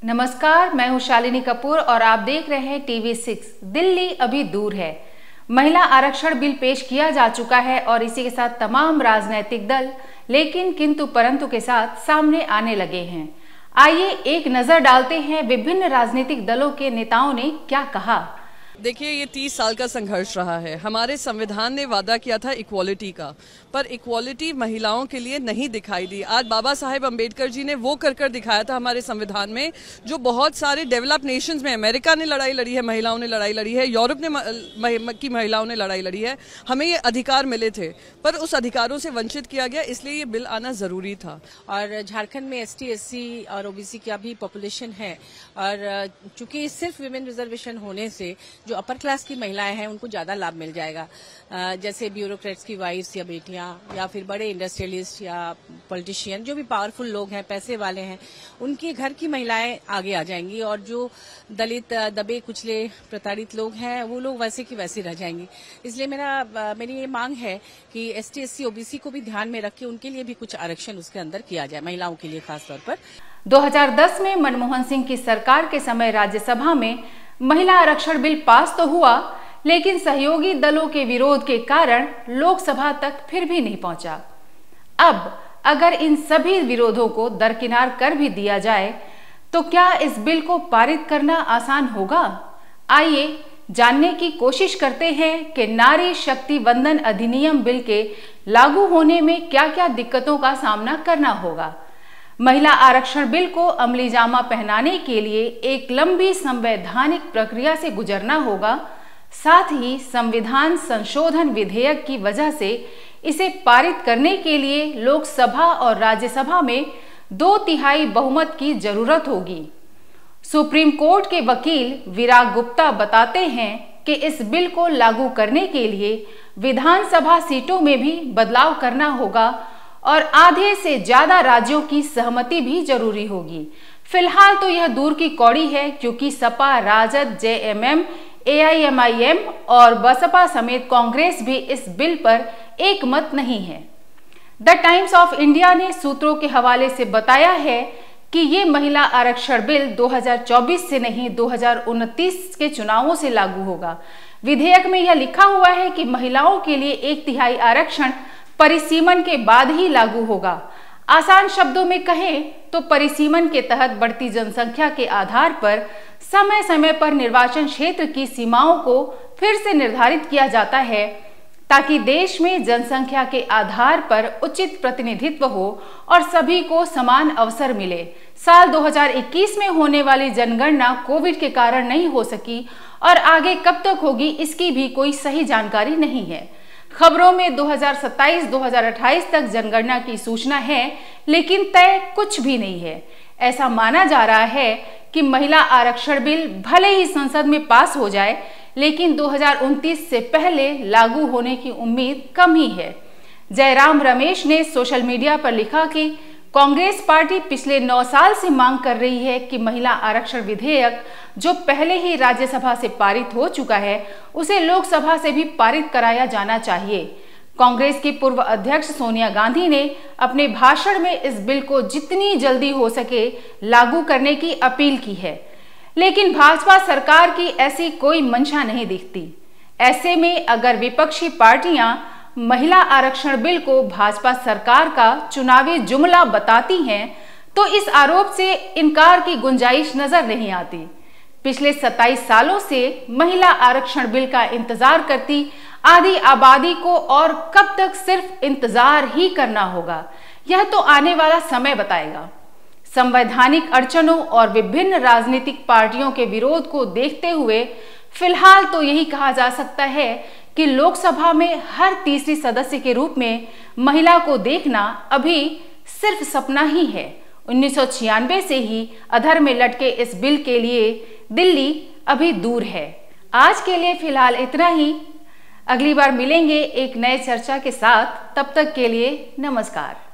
नमस्कार, मैं हूं शालिनी कपूर और आप देख रहे हैं TV6। दिल्ली अभी दूर है। महिला आरक्षण बिल पेश किया जा चुका है और इसी के साथ तमाम राजनीतिक दल लेकिन किंतु परंतु के साथ सामने आने लगे हैं। आइए एक नजर डालते हैं विभिन्न राजनीतिक दलों के नेताओं ने क्या कहा। देखिए, ये 30 साल का संघर्ष रहा है। हमारे संविधान ने वादा किया था इक्वालिटी का, पर इक्वालिटी महिलाओं के लिए नहीं दिखाई दी। आज बाबा साहेब अम्बेडकर जी ने वो कर दिखाया था हमारे संविधान में, जो बहुत सारे डेवलप नेशंस में, अमेरिका ने लड़ाई लड़ी है, महिलाओं ने लड़ाई लड़ी है, यूरोप ने की महिलाओं ने लड़ाई लड़ी है। हमें ये अधिकार मिले थे, पर उस अधिकारों से वंचित किया गया, इसलिए ये बिल आना जरूरी था। और झारखंड में ST, SC और OBC का भी पॉपुलेशन है, और चूंकि सिर्फ विमेन रिजर्वेशन होने से जो अपर क्लास की महिलाएं हैं उनको ज्यादा लाभ मिल जाएगा। जैसे ब्यूरोक्रेट्स की वाइफ्स या बेटियां, या फिर बड़े इंडस्ट्रियलिस्ट या पॉलिटिशियन, जो भी पावरफुल लोग हैं, पैसे वाले हैं, उनके घर की महिलाएं आगे आ जाएंगी, और जो दलित, दबे कुचले, प्रताड़ित लोग हैं, वो लोग वैसे की वैसे रह जाएंगी। इसलिए मेरी ये मांग है कि ST, SC, OBC को भी ध्यान में रख के उनके लिए भी कुछ आरक्षण उसके अंदर किया जाए, महिलाओं के लिए खासतौर पर। 2010 में मनमोहन सिंह की सरकार के समय राज्यसभा में महिला आरक्षण बिल पास तो हुआ, लेकिन सहयोगी दलों के विरोध के कारण लोकसभा तक फिर भी नहीं पहुंचा। अब अगर इन सभी विरोधों को दरकिनार कर भी दिया जाए तो क्या इस बिल को पारित करना आसान होगा? आइए जानने की कोशिश करते हैं कि नारी शक्ति वंदन अधिनियम बिल के लागू होने में क्या क्या दिक्कतों का सामना करना होगा। महिला आरक्षण बिल को अमली जामा पहनाने के लिए एक लंबी संवैधानिक प्रक्रिया से गुजरना होगा। साथ ही संविधान संशोधन विधेयक की वजह से इसे पारित करने के लिए लोकसभा और राज्यसभा में 2/3 बहुमत की जरूरत होगी। सुप्रीम कोर्ट के वकील विराग गुप्ता बताते हैं कि इस बिल को लागू करने के लिए विधानसभा सीटों में भी बदलाव करना होगा और आधे से ज्यादा राज्यों की सहमति भी जरूरी होगी। फिलहाल तो यह दूर की कौड़ी है, क्योंकि सपा, राजद, JMM, AIMIM और बसपा समेत कांग्रेस भी इस बिल पर एक मत नहीं है। द टाइम्स ऑफ इंडिया ने सूत्रों के हवाले से बताया है कि ये महिला आरक्षण बिल 2024 से नहीं 2029 के चुनावों से लागू होगा। विधेयक में यह लिखा हुआ है कि महिलाओं के लिए 1/3 आरक्षण परिसीमन के बाद ही लागू होगा। आसान शब्दों में कहें तो परिसीमन के तहत बढ़ती जनसंख्या के आधार पर समय समय पर निर्वाचन क्षेत्र की सीमाओं को फिर से निर्धारित किया जाता है, ताकि देश में जनसंख्या के आधार पर उचित प्रतिनिधित्व हो और सभी को समान अवसर मिले। साल 2021 में होने वाली जनगणना कोविड के कारण नहीं हो सकी और आगे कब तक होगी इसकी भी कोई सही जानकारी नहीं है। खबरों में 2027-2028 तक जनगणना की सूचना है, लेकिन तय कुछ भी नहीं है। ऐसा माना जा रहा है कि महिला आरक्षण बिल भले ही संसद में पास हो जाए, लेकिन 2029 से पहले लागू होने की उम्मीद कम ही है। जयराम रमेश ने सोशल मीडिया पर लिखा कि कांग्रेस पार्टी पिछले 9 साल से मांग कर रही है कि महिला आरक्षण विधेयक, जो पहले ही राज्यसभा से पारित हो चुका है, उसे लोकसभा से भी पारित कराया जाना चाहिए। कांग्रेस की पूर्व अध्यक्ष सोनिया गांधी ने अपने भाषण में इस बिल को जितनी जल्दी हो सके लागू करने की अपील की है, लेकिन भाजपा सरकार की ऐसी कोई मंशा नहीं दिखती। ऐसे में अगर विपक्षी पार्टियां महिला आरक्षण बिल को भाजपा सरकार का चुनावी जुमला बताती हैं, तो इस आरोप से इनकार की गुंजाइश नजर नहीं आती। पिछले 27 सालों से महिला आरक्षण बिल का इंतजार करती आधी आबादी को और कब तक सिर्फ इंतजार ही करना होगा, यह तो आने वाला समय बताएगा। संवैधानिक अड़चनों और विभिन्न राजनीतिक पार्टियों के विरोध को देखते हुए फिलहाल तो यही कहा जा सकता है कि लोकसभा में हर तीसरी सदस्य के रूप में महिला को देखना अभी सिर्फ सपना ही है। 1996 से ही अधर में लटके इस बिल के लिए दिल्ली अभी दूर है। आज के लिए फिलहाल इतना ही। अगली बार मिलेंगे एक नए चर्चा के साथ। तब तक के लिए नमस्कार।